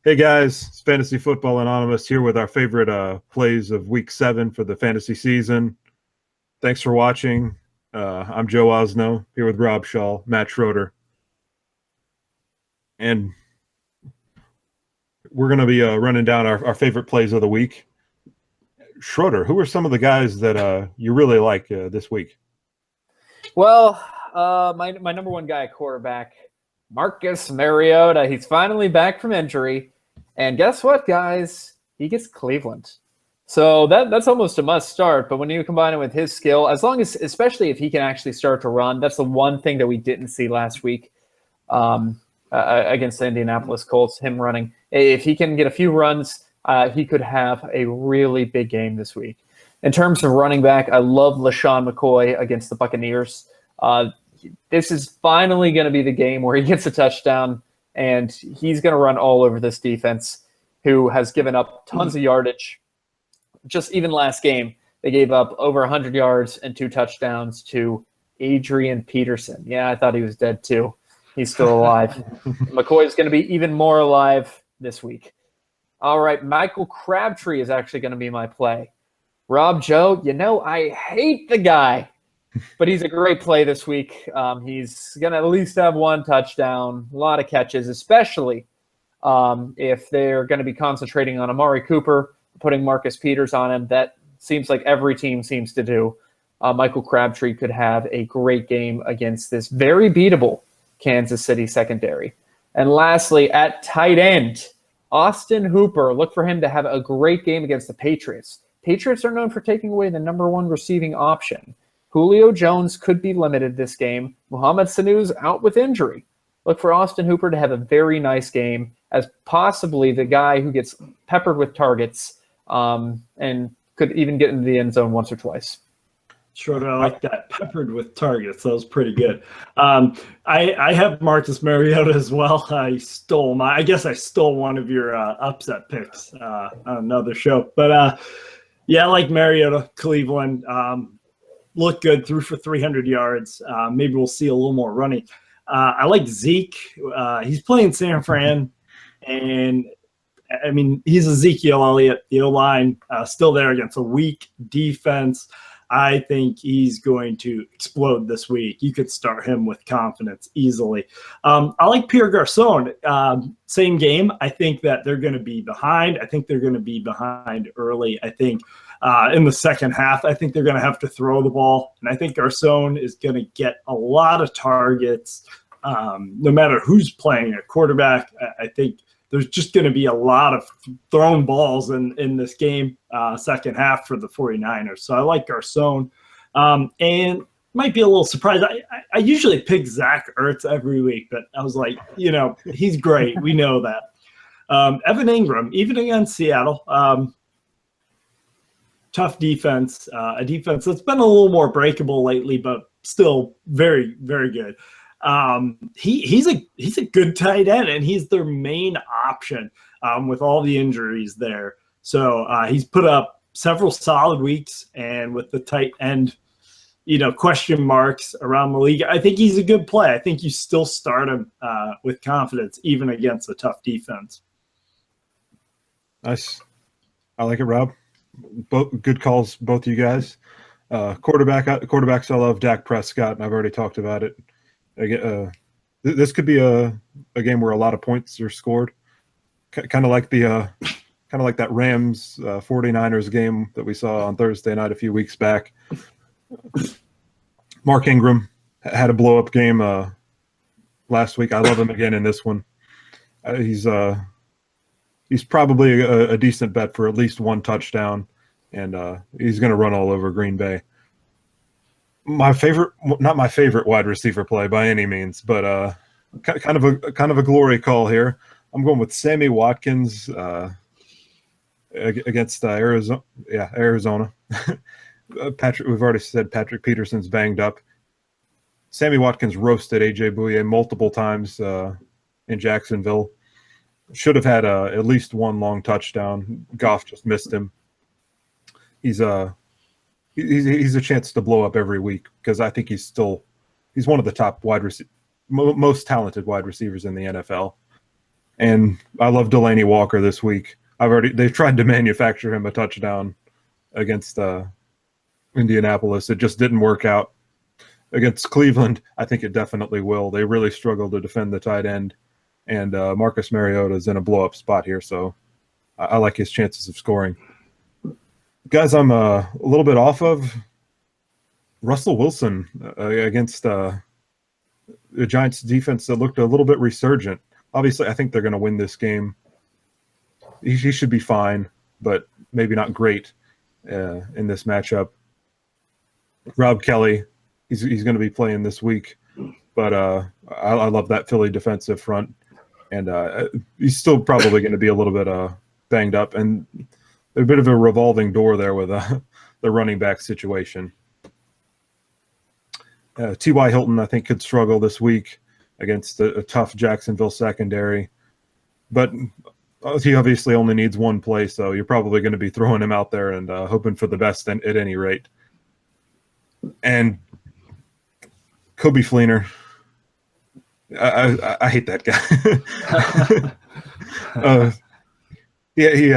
Hey guys, it's Fantasy Football Anonymous here with our favorite plays of Week 7 for the fantasy season. Thanks for watching. I'm Joe Osno here with Rob Shaw, Matt Schroeder, and we're going to be running down our favorite plays of the week. Schroeder, who are some of the guys that you really like this week? Well, my number one guy at quarterback, Marcus Mariota. He's finally back from injury. And guess what, guys? He gets Cleveland. So that's almost a must start. But when you combine it with his skill, especially if he can actually start to run, that's the one thing that we didn't see last week against the Indianapolis Colts, him running. If he can get a few runs, he could have a really big game this week. In terms of running back, I love LaShawn McCoy against the Buccaneers. This is finally going to be the game where he gets a touchdown, and he's going to run all over this defense, who has given up tons of yardage. Just even last game, they gave up over 100 yards and 2 touchdowns to Adrian Peterson. Yeah, I thought he was dead too. He's still alive. McCoy is going to be even more alive this week. All right, Michael Crabtree is actually going to be my play. Rob, Joe, I hate the guy, but he's a great play this week. He's going to at least have 1 touchdown, a lot of catches, especially if they're going to be concentrating on Amari Cooper, putting Marcus Peters on him. That seems like every team seems to do. Michael Crabtree could have a great game against this very beatable Kansas City secondary. And lastly, at tight end, Austin Hooper. Look for him to have a great game against the Patriots. Patriots are known for taking away the number 1 receiving option. Julio Jones could be limited this game. Mohamed Sanu's out with injury. Look for Austin Hooper to have a very nice game as possibly the guy who gets peppered with targets and could even get into the end zone once or twice. Schroeder, I like that. Peppered with targets. That was pretty good. I have Marcus Mariota as well. I stole one of your upset picks on another show. But yeah, I like Mariota, Cleveland. Looked good, threw for 300 yards. Maybe we'll see a little more running. I like Zeke. He's playing San Fran, and I mean, he's Ezekiel Elliott. The O-line still there against a weak defense. I think he's going to explode this week. You could start him with confidence easily. I like Pierre Garcon. Same game. I think that they're going to be behind. I think they're going to be behind early. I think in the second half, I think they're going to have to throw the ball. And I think Garcon is going to get a lot of targets no matter who's playing at quarterback. I think there's just going to be a lot of thrown balls in this game, second half for the 49ers. So I like Garcon. And might be a little surprised. I usually pick Zach Ertz every week, but I was like, he's great. We know that. Evan Ingram, even against Seattle, tough defense, a defense that's been a little more breakable lately, but still very, very good. He's a good tight end, and he's their main option with all the injuries there. So he's put up several solid weeks, and with the tight end, question marks around the league, I think he's a good play. I think you still start him with confidence, even against a tough defense. Nice. I like it, Rob. Both good calls, both you guys. Quarterbacks, I love Dak Prescott, and I've already talked about it. This could be a game where a lot of points are scored, kind of like that Rams 49ers game that we saw on Thursday night a few weeks back. Mark Ingram had a blow-up game last week. I love him again in this one. He's probably a decent bet for at least 1 touchdown, and he's going to run all over Green Bay. Not my favorite wide receiver play by any means, but kind of a glory call here. I'm going with Sammy Watkins against Arizona. Yeah, Arizona. We've already said Patrick Peterson's banged up. Sammy Watkins roasted AJ Bouye multiple times in Jacksonville. Should have had at least 1 long touchdown. Goff just missed him. He's a chance to blow up every week because I think he's one of the top most talented wide receivers in the NFL. And I love Delaney Walker this week. They've tried to manufacture him a touchdown against Indianapolis. It just didn't work out. Against Cleveland, I think it definitely will. They really struggle to defend the tight end, and Marcus Mariota is in a blow-up spot here, so I like his chances of scoring. Guys, I'm a little bit off of Russell Wilson against the Giants defense that looked a little bit resurgent. Obviously, I think they're going to win this game. He should be fine, but maybe not great in this matchup. Rob Kelly, he's going to be playing this week, but I love that Philly defensive front, and he's still probably going to be a little bit banged up, and a bit of a revolving door there with the running back situation. T.Y. Hilton, I think, could struggle this week against a tough Jacksonville secondary, but he obviously only needs one play, so you're probably going to be throwing him out there and hoping for the best at any rate. And Kobe Fleener, I hate that guy. He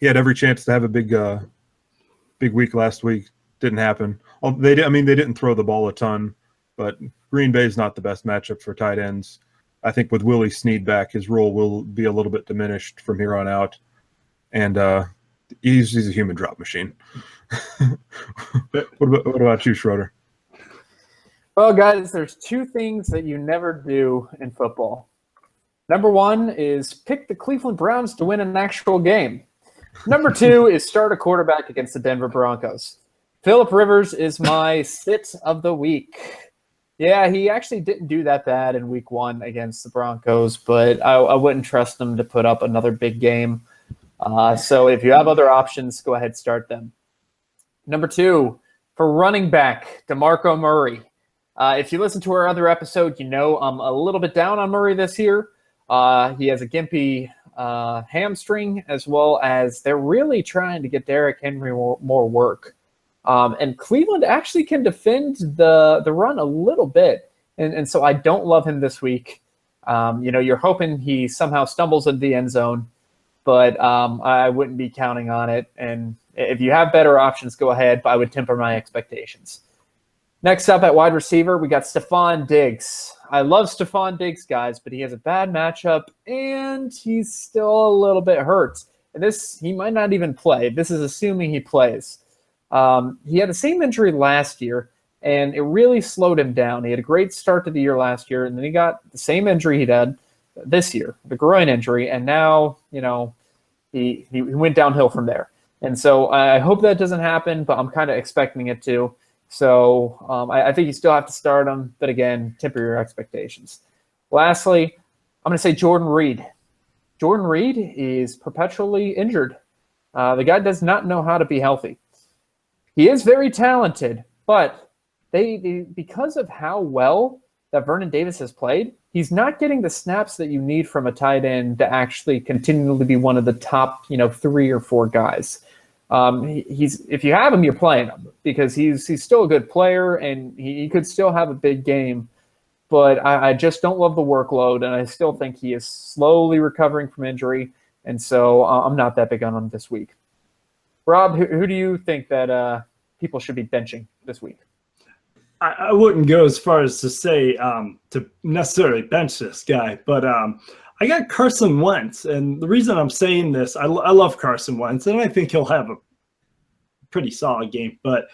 had every chance to have a big week last week. Didn't happen. They didn't throw the ball a ton, but Green Bay is not the best matchup for tight ends. I think with Willie Snead back, his role will be a little bit diminished from here on out, and he's a human drop machine. What about you, Schroeder? Well, guys, there's two things that you never do in football. Number one is pick the Cleveland Browns to win an actual game. Number two is start a quarterback against the Denver Broncos. Phillip Rivers is my sit of the week. Yeah, he actually didn't do that bad in week 1 against the Broncos, but I wouldn't trust him to put up another big game. So if you have other options, go ahead, start them. Number 2, for running back, DeMarco Murray. If you listen to our other episode, you know I'm a little bit down on Murray this year. He has a gimpy hamstring, as well as they're really trying to get Derrick Henry more work. And Cleveland actually can defend the run a little bit. And so I don't love him this week. You're hoping he somehow stumbles into the end zone, but I wouldn't be counting on it. And if you have better options, go ahead, but I would temper my expectations. Next up at wide receiver, we got Stephon Diggs. I love Stephon Diggs, guys, but he has a bad matchup, and he's still a little bit hurt. And he might not even play. This is assuming he plays. He had the same injury last year, and it really slowed him down. He had a great start to the year last year, and then he got the same injury he had this year, the groin injury, and now, he went downhill from there. And so I hope that doesn't happen, but I'm kind of expecting it to. So I think you still have to start him, but again, temper your expectations. Lastly, I'm going to say Jordan Reed. Jordan Reed is perpetually injured. The guy does not know how to be healthy. He is very talented, but because of how well that Vernon Davis has played, he's not getting the snaps that you need from a tight end to actually continue to be one of the top, 3 or 4 guys. If you have him, you're playing him because he's still a good player and he could still have a big game. But I just don't love the workload, and I still think he is slowly recovering from injury, and so I'm not that big on him this week. Rob, who do you think that people should be benching this week? I wouldn't go as far as to say to necessarily bench this guy, but I got Carson Wentz, and the reason I'm saying this, I love Carson Wentz, and I think he'll have a pretty solid game. But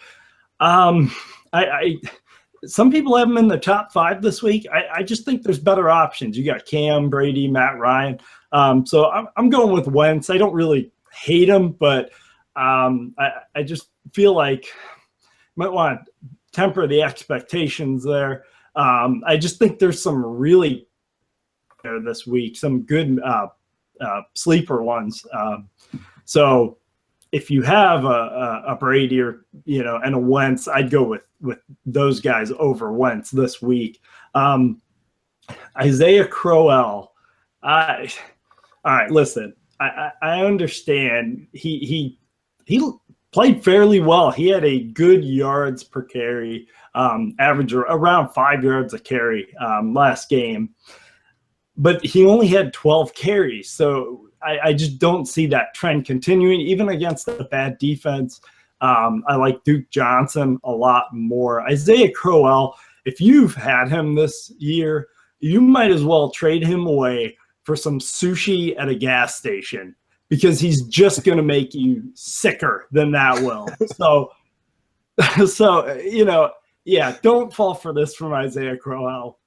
some people have him in the top 5 this week. I just think there's better options. You got Cam, Brady, Matt Ryan. So I'm going with Wentz. I don't really hate him, but I just feel like you might want to temper the expectations there. I just think there's some really there this week, some good sleeper ones. So if you have a Brady or and a Wentz, I'd go with those guys over Wentz this week. Isaiah Crowell. All right, listen. I understand he played fairly well. He had a good yards per carry, average around 5 yards a carry last game. but he only had 12 carries. So I just don't see that trend continuing, even against a bad defense. I like Duke Johnson a lot more. Isaiah Crowell, if you've had him this year, you might as well trade him away for some sushi at a gas station, because he's just going to make you sicker than that will. So, yeah, don't fall for this from Isaiah Crowell.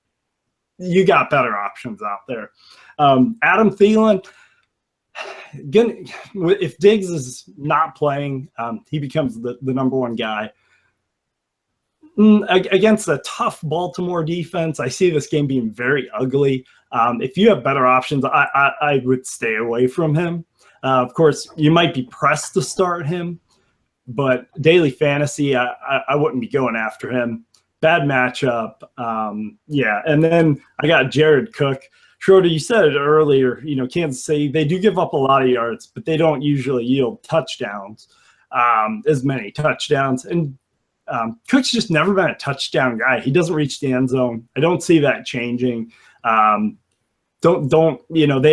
You got better options out there. Adam Thielen, if Diggs is not playing, he becomes the number one guy. Against a tough Baltimore defense, I see this game being very ugly. If you have better options, I would stay away from him. Of course, you might be pressed to start him, but daily fantasy, I wouldn't be going after him. Bad matchup. Yeah, and then I got Jared Cook. Schroeder, you said it earlier, Kansas City, they do give up a lot of yards, but they don't usually yield touchdowns, as many touchdowns. And Cook's just never been a touchdown guy. He doesn't reach the end zone. I don't see that changing. They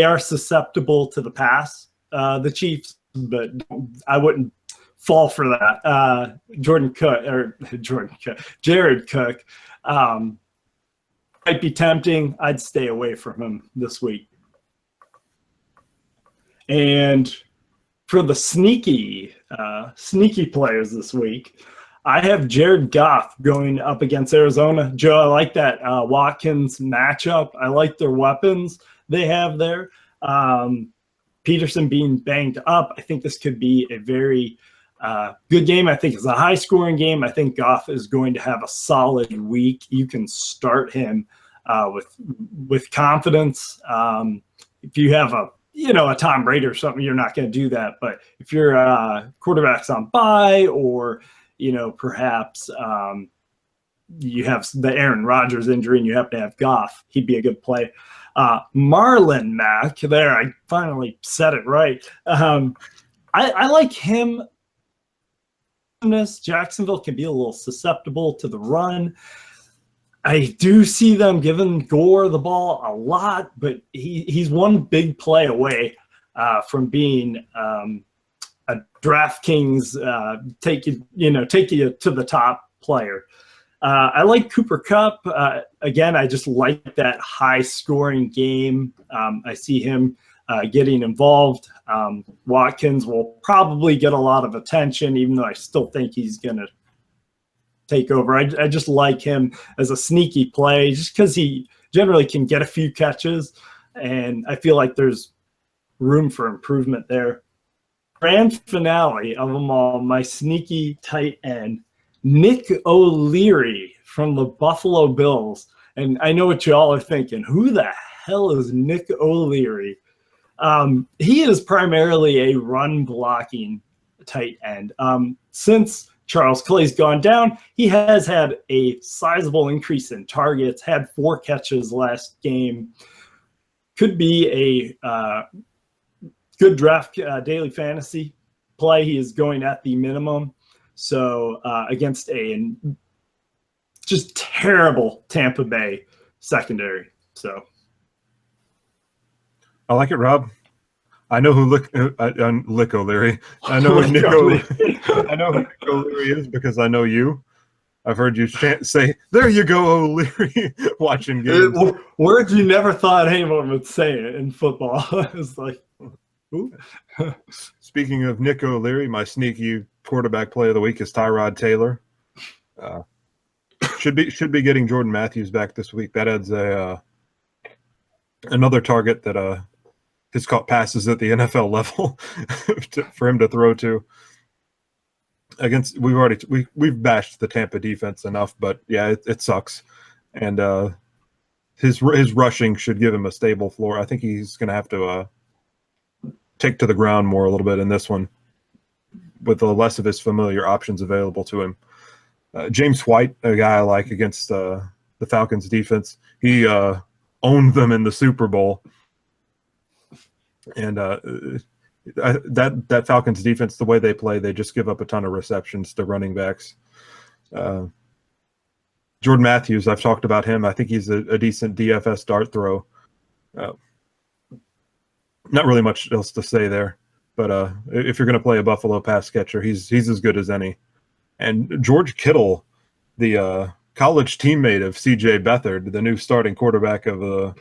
are susceptible to the pass, the Chiefs, but I wouldn't fall for that. Jared Cook might be tempting. I'd stay away from him this week. And for the sneaky players this week, I have Jared Goff going up against Arizona. Joe, I like that Watkins matchup. I like their weapons they have there. Peterson being banged up, I think this could be a very good game. I think it's a high-scoring game. I think Goff is going to have a solid week. You can start him with confidence. If you have a Tom Brady or something, you're not going to do that. But if your quarterback's on bye, or perhaps you have the Aaron Rodgers injury and you have to have Goff, he'd be a good play. Marlon Mack, there, I finally said it right. I like him. Jacksonville can be a little susceptible to the run. I do see them giving Gore the ball a lot, but he's one big play away from being a DraftKings take you to the top player. I like Cooper Kupp. Again, I just like that high-scoring game. I see him getting involved. Watkins will probably get a lot of attention, even though I still think he's going to take over. I just like him as a sneaky play, just because he generally can get a few catches, and I feel like there's room for improvement there. Grand finale of them all, my sneaky tight end, Nick O'Leary from the Buffalo Bills. And I know what y'all are thinking. Who the hell is Nick O'Leary? He is primarily a run-blocking tight end. Since Charles Clay's gone down, he has had a sizable increase in targets, had 4 catches last game. Could be a good draft daily fantasy play. He is going at the minimum. So against a just terrible Tampa Bay secondary. So I like it, Rob. I know who Lick O'Leary. I know who Nick O'Leary. I know who Nick O'Leary is because I know you. I've heard you say, "There you go, O'Leary," watching games. Words you never thought anyone would say it in football. It's like, ooh. Speaking of Nick O'Leary, my sneaky quarterback play of the week is Tyrod Taylor. Should be getting Jordan Matthews back this week. That adds another target that has caught passes at the NFL level for him to throw to. We've bashed the Tampa defense enough, but yeah, it sucks. And his rushing should give him a stable floor. I think he's going to have to take to the ground more a little bit in this one, with the less of his familiar options available to him. James White, a guy I like against the Falcons defense. He owned them in the Super Bowl. And that Falcons defense, the way they play, they just give up a ton of receptions to running backs. Jordan Matthews, I've talked about him. I think he's a decent DFS dart throw. Not really much else to say there. But if you're going to play a Buffalo pass catcher, he's as good as any. And George Kittle, the college teammate of C.J. Beathard, the new starting quarterback of the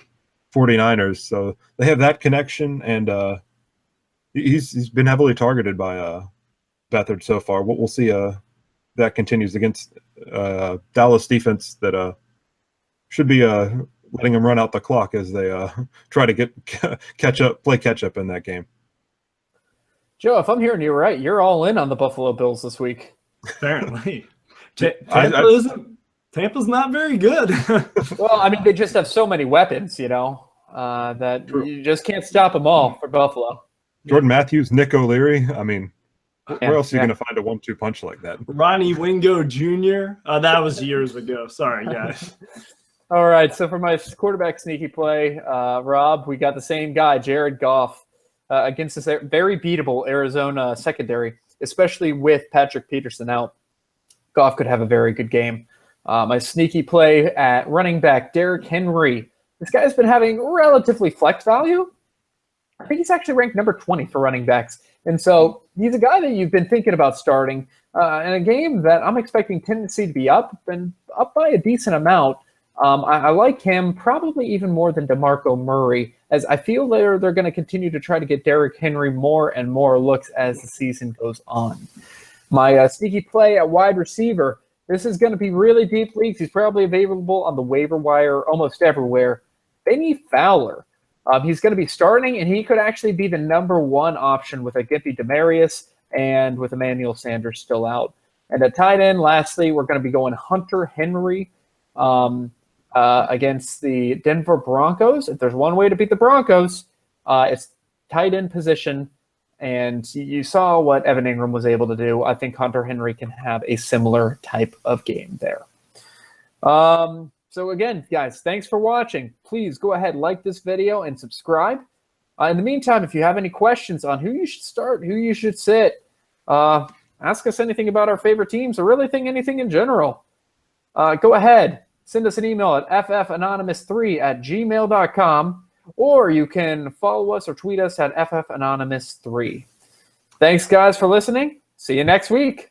49ers. So they have that connection, and he's been heavily targeted by Beathard so far. We'll see that continues against Dallas defense that should be letting him run out the clock as they try to play catch up in that game. Joe, if I'm hearing you right, you're all in on the Buffalo Bills this week. Apparently. Tampa's not very good. Well, I mean, they just have so many weapons, that you just can't stop them all for Buffalo. Jordan Matthews, Nick O'Leary. I mean, where else are you going to find a 1-2 punch like that? Ronnie Wingo Jr. That was years ago. Sorry, guys. All right, so for my quarterback sneaky play, Rob, we got the same guy, Jared Goff, against this very beatable Arizona secondary, especially with Patrick Peterson out. Goff could have a very good game. My sneaky play at running back, Derrick Henry. This guy's been having relatively flex value. I think he's actually ranked number 20 for running backs. And so he's a guy that you've been thinking about starting in a game that I'm expecting tendency to be up by a decent amount. I like him probably even more than DeMarco Murray, as I feel they're going to continue to try to get Derrick Henry more and more looks as the season goes on. My sneaky play at wide receiver, this is going to be really deep leagues. He's probably available on the waiver wire almost everywhere. Benny Fowler. He's going to be starting, and he could actually be the number one option with a Gimpy Demarius and with Emmanuel Sanders still out. And at tight end, lastly, we're going to be going Hunter Henry against the Denver Broncos. If there's one way to beat the Broncos, it's tight end position. And you saw what Evan Ingram was able to do. I think Hunter Henry can have a similar type of game there. So again, guys, thanks for watching. Please go ahead, like this video, and subscribe. In the meantime, if you have any questions on who you should start, who you should sit, ask us anything about our favorite teams, or really think anything in general, go ahead. Send us an email at ffanonymous3@gmail.com, or you can follow us or tweet us at ffanonymous3. Thanks, guys, for listening. See you next week.